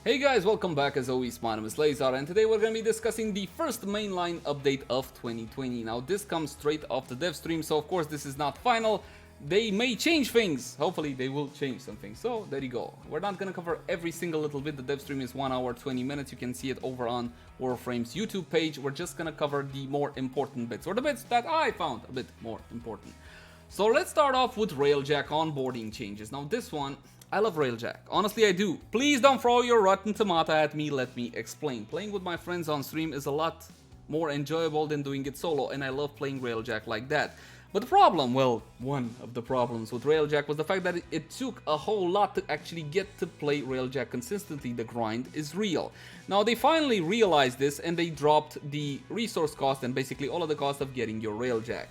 Hey guys, welcome back. As always, my name is Leyzar, and today we're going to be discussing the first mainline update of 2020. Now this comes straight off the Devstream, so of course this is not final. They may change things. Hopefully they will change something. So there you go. We're not going to cover every single little bit. The Devstream is 1 hour 20 minutes. You can see it over on Warframe's YouTube page. We're just going to cover the more important bits, or the bits that I found a bit more important. So let's start off with Railjack onboarding changes. Now this one, I love Railjack. Honestly, I do. Please don't throw your rotten tomato at me. Let me explain. Playing with my friends on stream is a lot more enjoyable than doing it solo, and I love playing Railjack like that. But the problem, well, one of the problems with Railjack was the fact that it took a whole lot to actually get to play Railjack consistently. The grind is real. Now, they finally realized this, and they dropped the resource cost and basically all of the cost of getting your Railjack.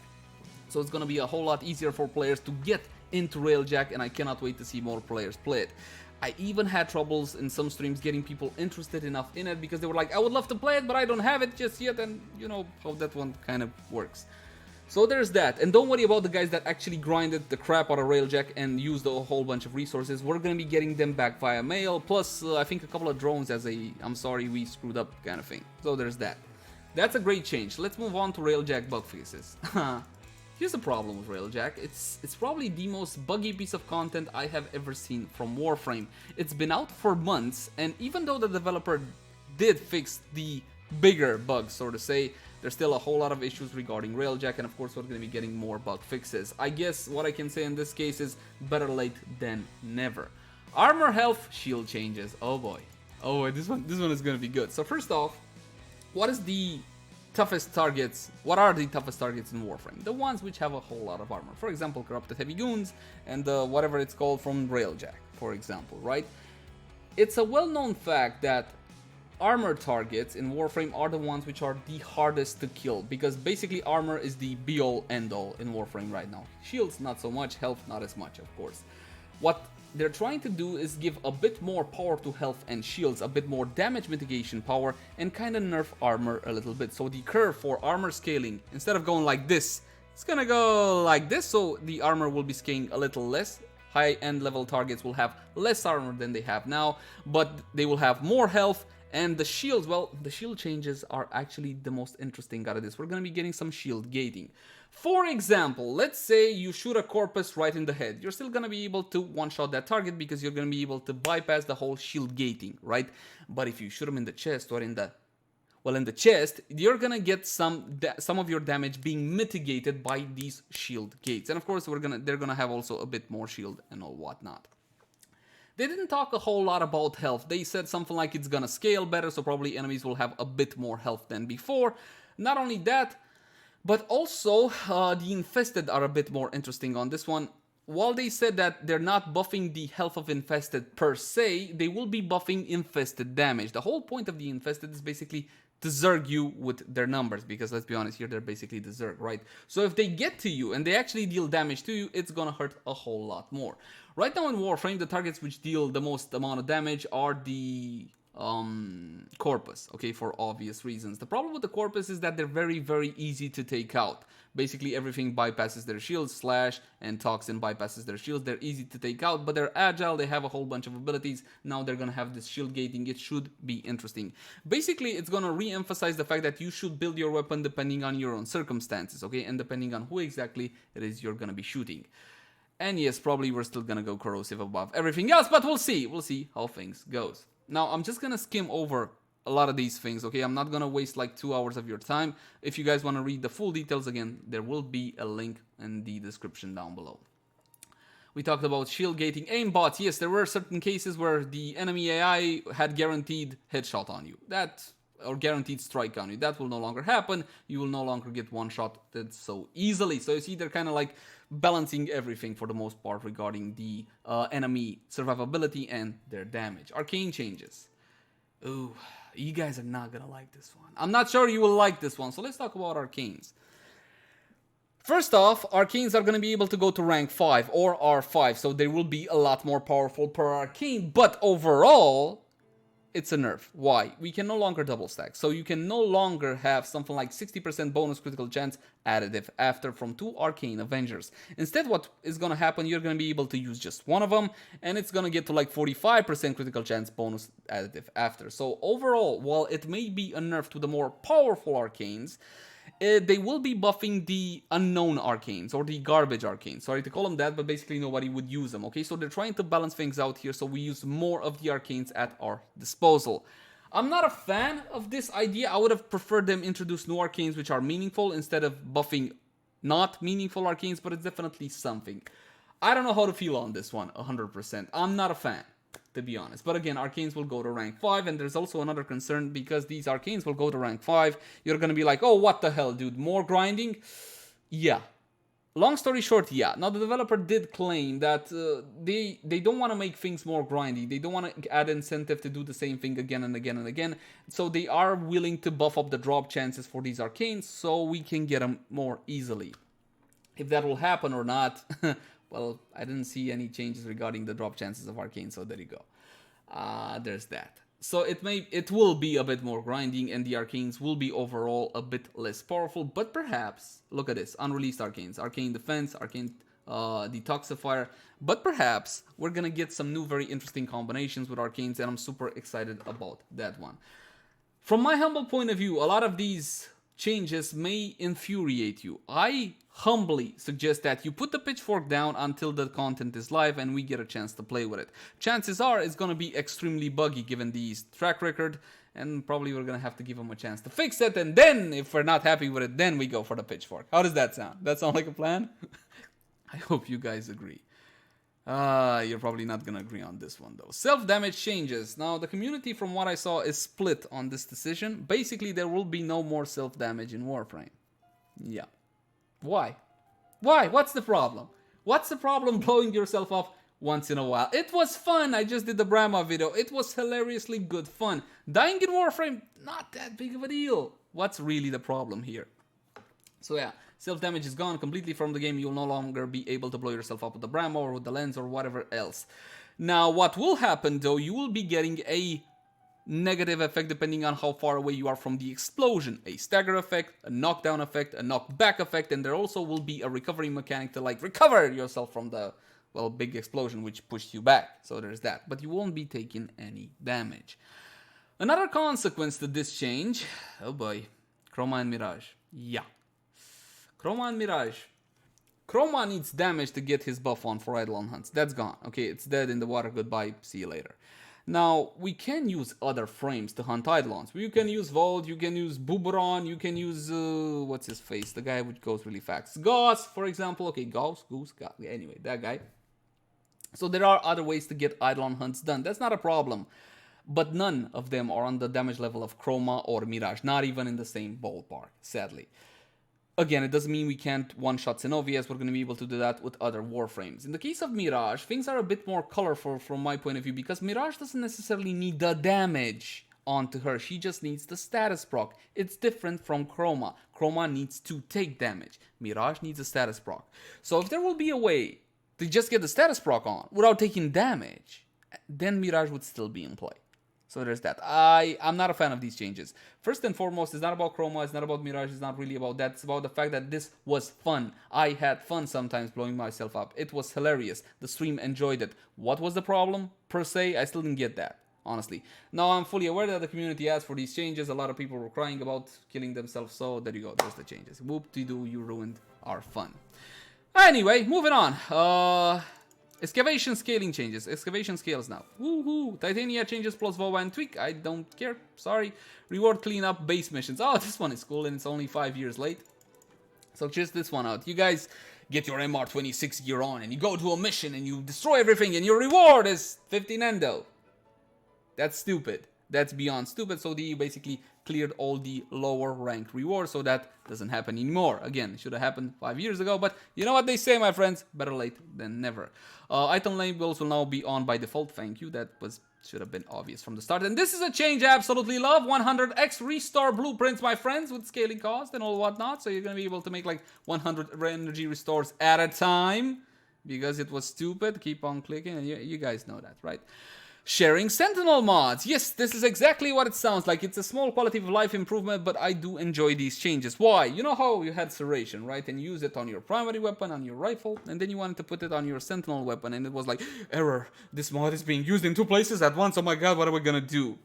So it's gonna be a whole lot easier for players to get into Railjack, and I cannot wait to see more players play it. I even had troubles in some streams getting people interested enough in it because they were like, I would love to play it, but I don't have it just yet, and you know how that one kind of works. So there's that, and don't worry about the guys that actually grinded the crap out of Railjack and used a whole bunch of resources. We're gonna be getting them back via mail, plus I think a couple of drones as a I'm sorry we screwed up kind of thing. So there's that. That's a great change. Let's move on to Railjack Bug Fixes. Here's the problem with Railjack. It's probably the most buggy piece of content I have ever seen from Warframe. It's been out for months, and even though the developer did fix the bigger bugs, so to say, there's still a whole lot of issues regarding Railjack, and of course we're going to be getting more bug fixes. I guess what I can say in this case is better late than never. Armor health, shield changes. Oh boy. Oh boy, this one is going to be good. So first off, what are the toughest targets in Warframe? The ones which have a whole lot of armor. For example, corrupted heavy goons and whatever it's called from Railjack, for example, right? It's a well-known fact that armor targets in Warframe are the ones which are the hardest to kill, because basically armor is the be-all end-all in Warframe right now. Shields not so much, health not as much, of course. What they're trying to do is give a bit more power to health and shields, a bit more damage mitigation power, and kind of nerf armor a little bit. So the curve for armor scaling, instead of going like this, it's gonna go like this, so the armor will be scaling a little less. High-end level targets will have less armor than they have now, but they will have more health. And the shields, well, the shield changes are actually the most interesting out of this. We're going to be getting some shield gating. For example, let's say you shoot a corpus right in the head. You're still going to be able to one-shot that target because you're going to be able to bypass the whole shield gating, right? But if you shoot him in the chest or in the chest, you're going to get some of your damage being mitigated by these shield gates. And of course, they're going to have also a bit more shield and all whatnot. They didn't talk a whole lot about health. They said something like it's gonna scale better, so probably enemies will have a bit more health than before. Not only that, but also the Infested are a bit more interesting on this one. While they said that they're not buffing the health of Infested per se, they will be buffing Infested Damage. The whole point of the Infested is basically to zerg you with their numbers, because let's be honest here, they're basically the zerg, right? So if they get to you and they actually deal damage to you, it's gonna hurt a whole lot more. Right now in Warframe, the targets which deal the most amount of damage are the corpus, okay, for obvious reasons. The problem with the corpus is that they're very, very easy to take out. Basically everything bypasses their shields, slash and toxin bypasses their shields. They're easy to take out, but they're agile, they have a whole bunch of abilities. Now they're gonna have this shield gating. It should be interesting. Basically it's gonna re-emphasize the fact that you should build your weapon depending on your own circumstances, okay, and depending on who exactly it is you're gonna be shooting. And yes, probably we're still gonna go corrosive above everything else, but we'll see how things goes. Now, I'm just gonna skim over a lot of these things, okay? I'm not gonna waste like 2 hours of your time. If you guys wanna read the full details, again, there will be a link in the description down below. We talked about shield gating, aimbots. Yes, there were certain cases where the enemy AI had guaranteed headshot on you. Or guaranteed strike on you. That will no longer happen. You will no longer get one-shotted so easily. So you see, they're kind of like balancing everything for the most part regarding the enemy survivability and their damage. Arcane Changes. Ooh, you guys are not gonna like this one. I'm not sure you will like this one, so let's talk about Arcanes. First off, Arcanes are gonna be able to go to rank 5 or R5, so they will be a lot more powerful per Arcane, but overall, it's a nerf. Why? We can no longer double stack. So you can no longer have something like 60% bonus critical chance additive after from 2 Arcane Avengers. Instead, what is going to happen, you're going to be able to use just one of them, and it's going to get to like 45% critical chance bonus additive after. So overall, while it may be a nerf to the more powerful Arcanes, they will be buffing the unknown Arcanes, or the garbage Arcanes. Sorry to call them that, but basically nobody would use them, okay? So they're trying to balance things out here, so we use more of the Arcanes at our disposal. I'm not a fan of this idea. I would have preferred them introduce new Arcanes which are meaningful instead of buffing not meaningful Arcanes, but it's definitely something. I don't know how to feel on this one, 100%. I'm not a fan, to be honest. But again, Arcanes will go to rank 5, and there's also another concern, because these Arcanes will go to rank 5. You're gonna be like, oh, what the hell, dude, more grinding? Yeah. Long story short, yeah. Now, the developer did claim that they don't want to make things more grindy. They don't want to add incentive to do the same thing again and again and again. So they are willing to buff up the drop chances for these Arcanes so we can get them more easily. If that will happen or not, well, I didn't see any changes regarding the drop chances of Arcane, so there you go. There's that. So it will be a bit more grinding, and the Arcanes will be overall a bit less powerful, but perhaps, look at this, unreleased Arcanes, Arcane Defense, Arcane Detoxifier, but perhaps we're gonna get some new very interesting combinations with Arcanes, and I'm super excited about that one. From my humble point of view, a lot of these changes may infuriate you. I humbly suggest that you put the pitchfork down until the content is live and we get a chance to play with it. Chances are it's going to be extremely buggy given the track record, and probably we're going to have to give them a chance to fix it, and then if we're not happy with it, then we go for the pitchfork. How does that sound? That sound like a plan? I hope you guys agree. You're probably not going to agree on this one though. Self-damage changes. Now the community, from what I saw, is split on this decision. Basically, there will be no more self-damage in Warframe. Yeah. Why? Why? What's the problem? What's the problem blowing yourself up once in a while? It was fun. I just did the Brahma video. It was hilariously good fun. Dying in Warframe, not that big of a deal. What's really the problem here? So yeah, self-damage is gone completely from the game. You'll no longer be able to blow yourself up with the Brahma or with the lens or whatever else. Now, what will happen though, you will be getting a negative effect depending on how far away you are from the explosion. A stagger effect, a knockdown effect, a knockback effect, and there also will be a recovery mechanic to like recover yourself from the, well, big explosion which pushed you back. So there's that, but you won't be taking any damage. Another consequence to this change, oh boy, Chroma and Mirage. Yeah. Chroma and Mirage. Chroma needs damage to get his buff on for Eidolon hunts. That's gone. Okay, it's dead in the water. Goodbye. See you later. Now, we can use other frames to hunt Eidolons. You can use Volt, you can use Buberon, you can use, what's his face? The guy which goes really fast. Gauss, for example. Okay, Goose, anyway, that guy. So there are other ways to get Eidolon hunts done. That's not a problem. But none of them are on the damage level of Chroma or Mirage. Not even in the same ballpark, sadly. Again, it doesn't mean we can't one-shot Xenovias. We're going to be able to do that with other Warframes. In the case of Mirage, things are a bit more colorful from my point of view, because Mirage doesn't necessarily need the damage onto her. She just needs the status proc. It's different from Chroma. Chroma needs to take damage. Mirage needs a status proc. So if there will be a way to just get the status proc on without taking damage, then Mirage would still be in play. So there's that. I'm not a fan of these changes. First and foremost, it's not about Chroma, it's not about Mirage, it's not really about that. It's about the fact that this was fun. I had fun sometimes blowing myself up. It was hilarious. The stream enjoyed it. What was the problem, per se? I still didn't get that, honestly. Now, I'm fully aware that the community asked for these changes. A lot of people were crying about killing themselves, so there you go. There's the changes. Whoop-de-doo, you ruined our fun. Anyway, moving on. Excavation scaling changes. Excavation scales now. Woohoo! Titania changes plus VOA and tweak. I don't care. Sorry. Reward cleanup base missions. Oh, this one is cool, and it's only 5 years late. So check this one out. You guys get your MR26 gear on, and you go to a mission, and you destroy everything, and your reward is 50 Nendo. That's stupid. That's beyond stupid. So they basically cleared all the lower ranked rewards, so that doesn't happen anymore. Again, it should have happened 5 years ago, but you know what they say, my friends, better late than never. Item labels will now be on by default. Thank you. That should have been obvious from the start. And this is a change I absolutely love. 100x restore blueprints, my friends, with scaling cost and all whatnot. So you're gonna be able to make like 100 energy restores at a time, because it was stupid. Keep on clicking, and you guys know that, right? Sharing Sentinel mods. Yes, this is exactly what it sounds like. It's a small quality of life improvement, but I do enjoy these changes. Why? You know how you had Serration, right? And you use it on your primary weapon, on your rifle, and then you wanted to put it on your Sentinel weapon, and it was like, error, this mod is being used in 2 places at once. Oh my god, what are we gonna do?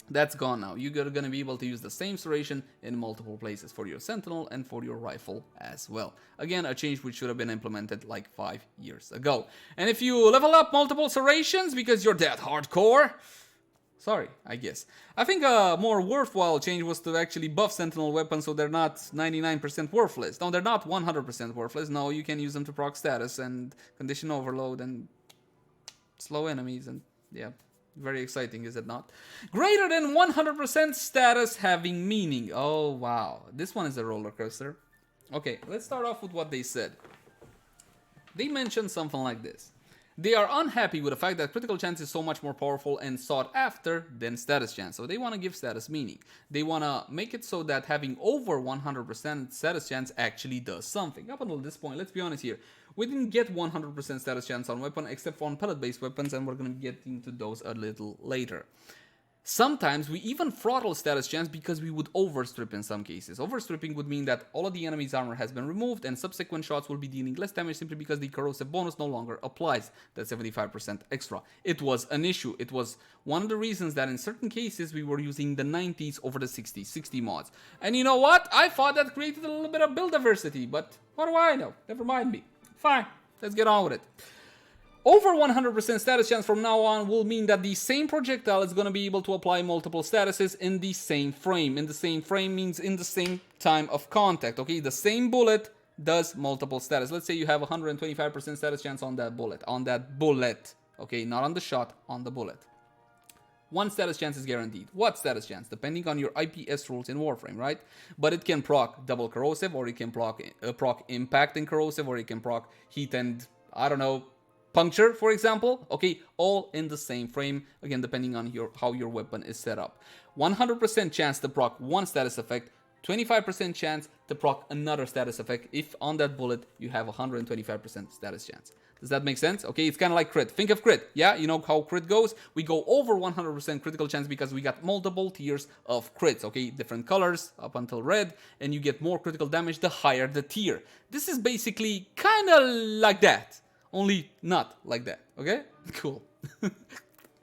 That's gone now. You're gonna be able to use the same serration in multiple places for your Sentinel and for your rifle as well. Again, a change which should have been implemented like 5 years ago. And if you level up multiple serrations because you're that hardcore, sorry, I guess. I think a more worthwhile change was to actually buff Sentinel weapons so they're not 99% worthless. No, they're not 100% worthless. No, you can use them to proc status and condition overload and slow enemies and yeah. Very exciting, is it not? Greater than 100% status having meaning. Oh, wow. This one is a roller coaster. Okay, let's start off with what they said. They mentioned something like this. They are unhappy with the fact that critical chance is so much more powerful and sought after than status chance. So they want to give status meaning. They want to make it so that having over 100% status chance actually does something. Up until this point, let's be honest here. We didn't get 100% status chance on weapon except for on pellet-based weapons, and we're going to get into those a little later. Sometimes we even throttle status chance because we would overstrip in some cases. Overstripping would mean that all of the enemy's armor has been removed and subsequent shots will be dealing less damage simply because the corrosive bonus no longer applies. That 75% extra. It was an issue. It was one of the reasons that in certain cases we were using the 90s over the 60s, 60 mods. And you know what? I thought that created a little bit of build diversity, but what do I know? Never mind me. Fine, let's get on with it. Over 100% status chance from now on will mean that the same projectile is going to be able to apply multiple statuses in the same frame. In the same frame means in the same time of contact, okay? The same bullet does multiple status. Let's say you have 125% status chance on that bullet. Okay? Not on the shot, on the bullet. One status chance is guaranteed. What status chance? Depending on your IPS rules in Warframe, right? But it can proc double corrosive, or it can proc impact and corrosive, or it can proc heat and, I don't know, puncture, for example. Okay, all in the same frame, again, depending on how your weapon is set up. 100% chance to proc one status effect, 25% chance to proc another status effect if on that bullet you have 125% status chance. Does that make sense? Okay, it's kind of like crit. Think of crit, yeah? You know how crit goes? We go over 100% critical chance because we got multiple tiers of crits, okay? Different colors up until red, and you get more critical damage the higher the tier. This is basically kind of like that. Only not like that, okay? Cool.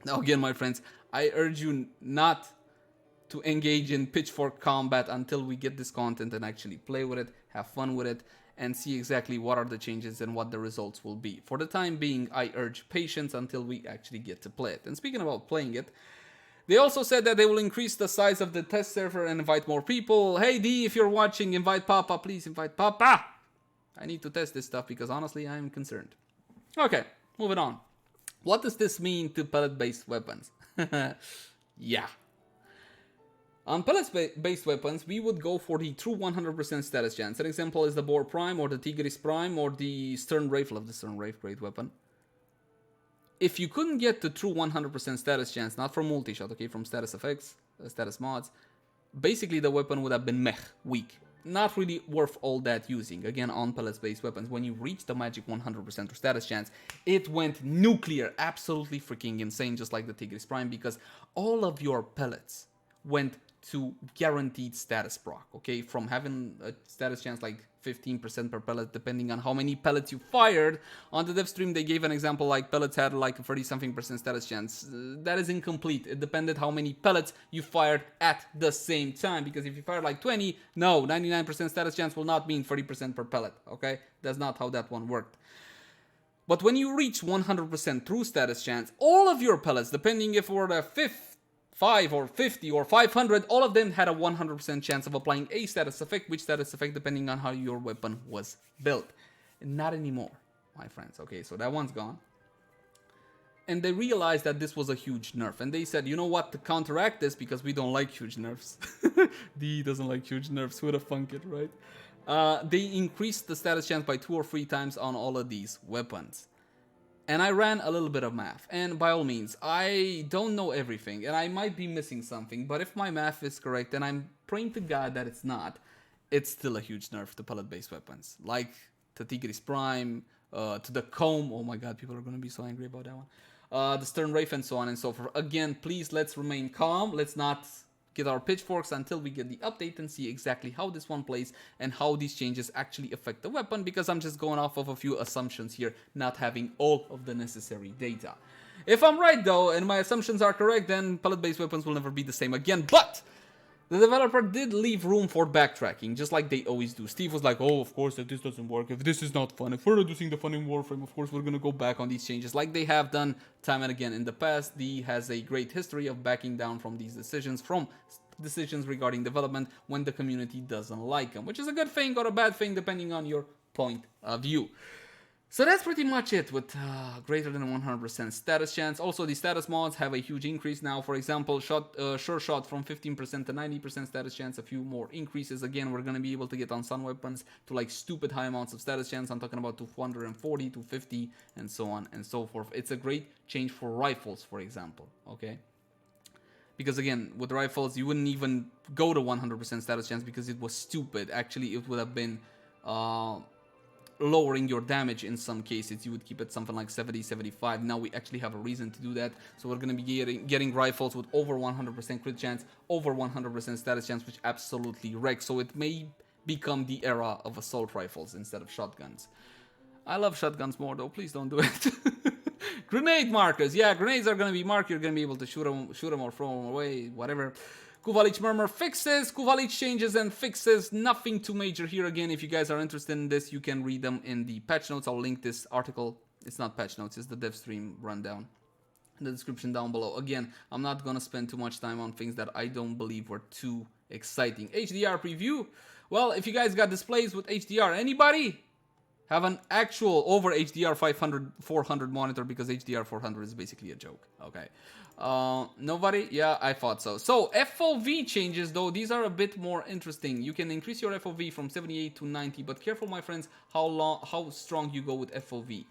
Now again, my friends, I urge you not to engage in pitchfork combat until we get this content and actually play with it, have fun with it, and see exactly what are the changes and what the results will be. For the time being, I urge patience until we actually get to play it. And speaking about playing it, they also said that they will increase the size of the test server and invite more people. Hey D, if you're watching, invite Papa, please invite Papa. I need to test this stuff because honestly, I'm concerned. Okay, moving on. What does this mean to pellet-based weapons? Yeah. On pellet-based weapons, we would go for the true 100% status chance. An example is the Boar Prime, or the Tigris Prime, or the Stern Wraith. Love the Stern Wraith, great weapon. If you couldn't get the true 100% status chance, not from multi-shot, okay, from status effects, status mods, basically the weapon would have been meh, weak. Not really worth all that using. Again, on pellets-based weapons, when you reach the magic 100% status chance, it went nuclear, absolutely freaking insane, just like the Tigris Prime, because all of your pellets went to guaranteed status proc, okay? From having a status chance like 15% per pellet, depending on how many pellets you fired. On the Devstream, they gave an example like pellets had like a 30-something% status chance. That is incomplete. It depended how many pellets you fired at the same time, because if you fired like 20, no, 99% status chance will not mean 30% per pellet, okay? That's not how that one worked. But when you reach 100% true status chance, all of your pellets, depending if we're the 5 or 50 or 500, all of them had a 100% chance of applying a status effect, which status effect depending on how your weapon was built. Not anymore, my friends. Okay, so that one's gone. And they realized that this was a huge nerf. And they said, you know what, to counteract this, because we don't like huge nerfs. D doesn't like huge nerfs, who the funk it, right? They increased the status chance by 2 or 3 times on all of these weapons. And I ran a little bit of math, and by all means, I don't know everything, and I might be missing something, but if my math is correct, and I'm praying to God that it's not, it's still a huge nerf to pellet-based weapons. Like to Tigris Prime, to the Comb, oh my god, people are going to be so angry about that one. the Stern Wraith, and so on and so forth. Again, please, let's remain calm. Let's not get our pitchforks until we get the update and see exactly how this one plays and how these changes actually affect the weapon, because I'm just going off of a few assumptions here, not having all of the necessary data. If I'm right though, and my assumptions are correct, then pellet-based weapons will never be the same again, but the developer did leave room for backtracking, just like they always do. Steve was like, oh, of course, if this doesn't work, if this is not fun, if we're reducing the fun in Warframe, of course, we're going to go back on these changes, like they have done time and again in the past. D has a great history of backing down from these decisions, from decisions regarding development when the community doesn't like them, which is a good thing or a bad thing, depending on your point of view. So that's pretty much it with greater than 100% status chance. Also, the status mods have a huge increase now. For example, sure shot from 15% to 90% status chance. A few more increases. Again, we're going to be able to get on sun weapons to like stupid high amounts of status chance. I'm talking about 240, 250, and so on and so forth. It's a great change for rifles, for example. Okay. Because again, with rifles, you wouldn't even go to 100% status chance because it was stupid. Actually, it would have been lowering your damage in some cases. You would keep it something like 70, 75. Now we actually have a reason to do that. So we're going to be getting rifles with over 100% crit chance, over 100% status chance, which absolutely wrecks. So it may become the era of assault rifles instead of shotguns. I love shotguns more though. Please don't do it. Grenade markers. Yeah, grenades are going to be marked. You're going to be able to shoot them or throw them away, whatever. Kuvalich Murmur fixes, Kuvalich changes and fixes. Nothing too major here. Again, if you guys are interested in this, you can read them in the patch notes. I'll link this article. It's not patch notes, it's the Devstream rundown in the description down below. Again, I'm not going to spend too much time on things that I don't believe were too exciting. HDR preview. Well, if you guys got displays with HDR, anybody have an actual over HDR 500, 400 monitor, because HDR 400 is basically a joke. Okay. Nobody? Yeah, I thought so. So FOV changes though, these are a bit more interesting. You can increase your FOV from 78 to 90, but careful my friends how strong you go with FOV.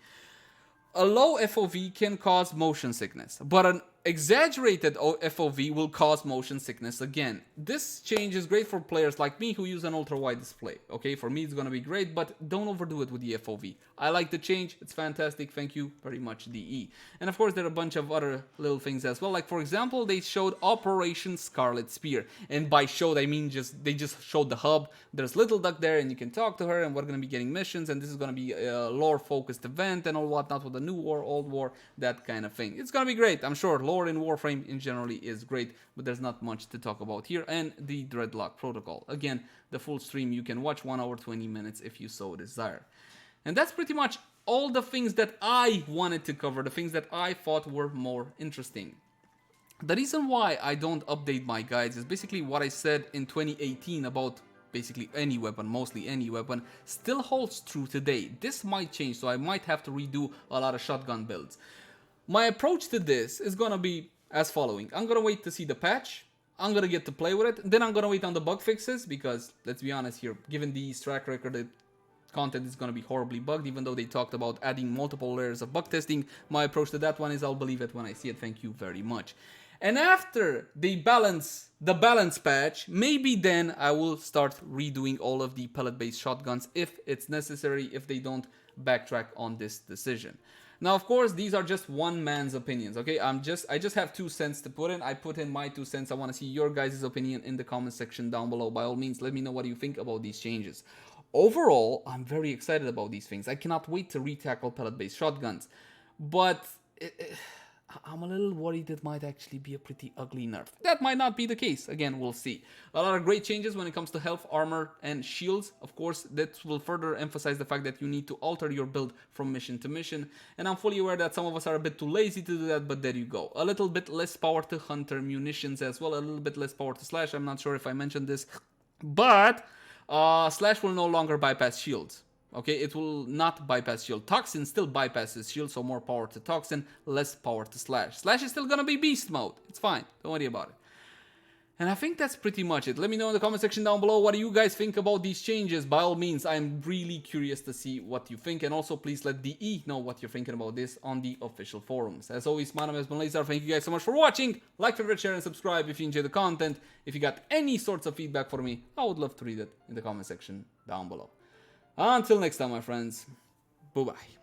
A low FOV can cause motion sickness, but an exaggerated FOV will cause motion sickness again. This change is great for players like me who use an ultra wide display. Okay, for me it's gonna be great, but don't overdo it with the FOV. I like the change, it's fantastic, thank you very much DE. And of course there are a bunch of other little things as well, like for example they showed Operation Scarlet Spear, and by showed I mean they just showed the hub. There's Little Duck there and you can talk to her, and we're gonna be getting missions, and this is gonna be a lore focused event and all whatnot with the new war, old war, that kind of thing. It's gonna be great, I'm sure. Lore in Warframe in generally is great, but there's not much to talk about here. And the Dreadlock protocol, again, the full stream you can watch 1 hour 20 minutes if you so desire. And that's pretty much all the things that I wanted to cover, the things that I thought were more interesting. The reason why I don't update my guides is basically what I said in 2018 about basically any weapon, mostly any weapon, still holds true today. This might change, so I might have to redo a lot of shotgun builds. My approach to this is gonna be as following. I'm gonna wait to see the patch, I'm gonna get to play with it, then I'm gonna wait on the bug fixes, because let's be honest here, given the track record, the content is gonna be horribly bugged, even though they talked about adding multiple layers of bug testing. My approach to that one is I'll believe it when I see it, thank you very much. And after they balance the balance patch, maybe then I will start redoing all of the pellet-based shotguns if it's necessary, if they don't backtrack on this decision. Now, of course, these are just one man's opinions, okay? I just have 2 cents to put in. I put in my 2 cents. I want to see your guys' opinion in the comment section down below. By all means, let me know what you think about these changes. Overall, I'm very excited about these things. I cannot wait to re-tackle pellet-based shotguns. But I'm a little worried it might actually be a pretty ugly nerf. That might not be the case. Again, we'll see. A lot of great changes when it comes to health, armor, and shields. Of course, that will further emphasize the fact that you need to alter your build from mission to mission. And I'm fully aware that some of us are a bit too lazy to do that, but there you go. A little bit less power to Hunter munitions as well. A little bit less power to Slash. I'm not sure if I mentioned this. But Slash will no longer bypass shields. Okay, it will not bypass shield. Toxin still bypasses shield, so more power to Toxin, less power to Slash. Slash is still gonna be beast mode. It's fine, don't worry about it. And I think that's pretty much it. Let me know in the comment section down below what do you guys think about these changes. By all means, I'm really curious to see what you think. And also, please let DE know what you're thinking about this on the official forums. As always, my name is Leyzar. Thank you guys so much for watching. Like, favorite, share, and subscribe if you enjoy the content. If you got any sorts of feedback for me, I would love to read it in the comment section down below. Until next time, my friends. Bye-bye.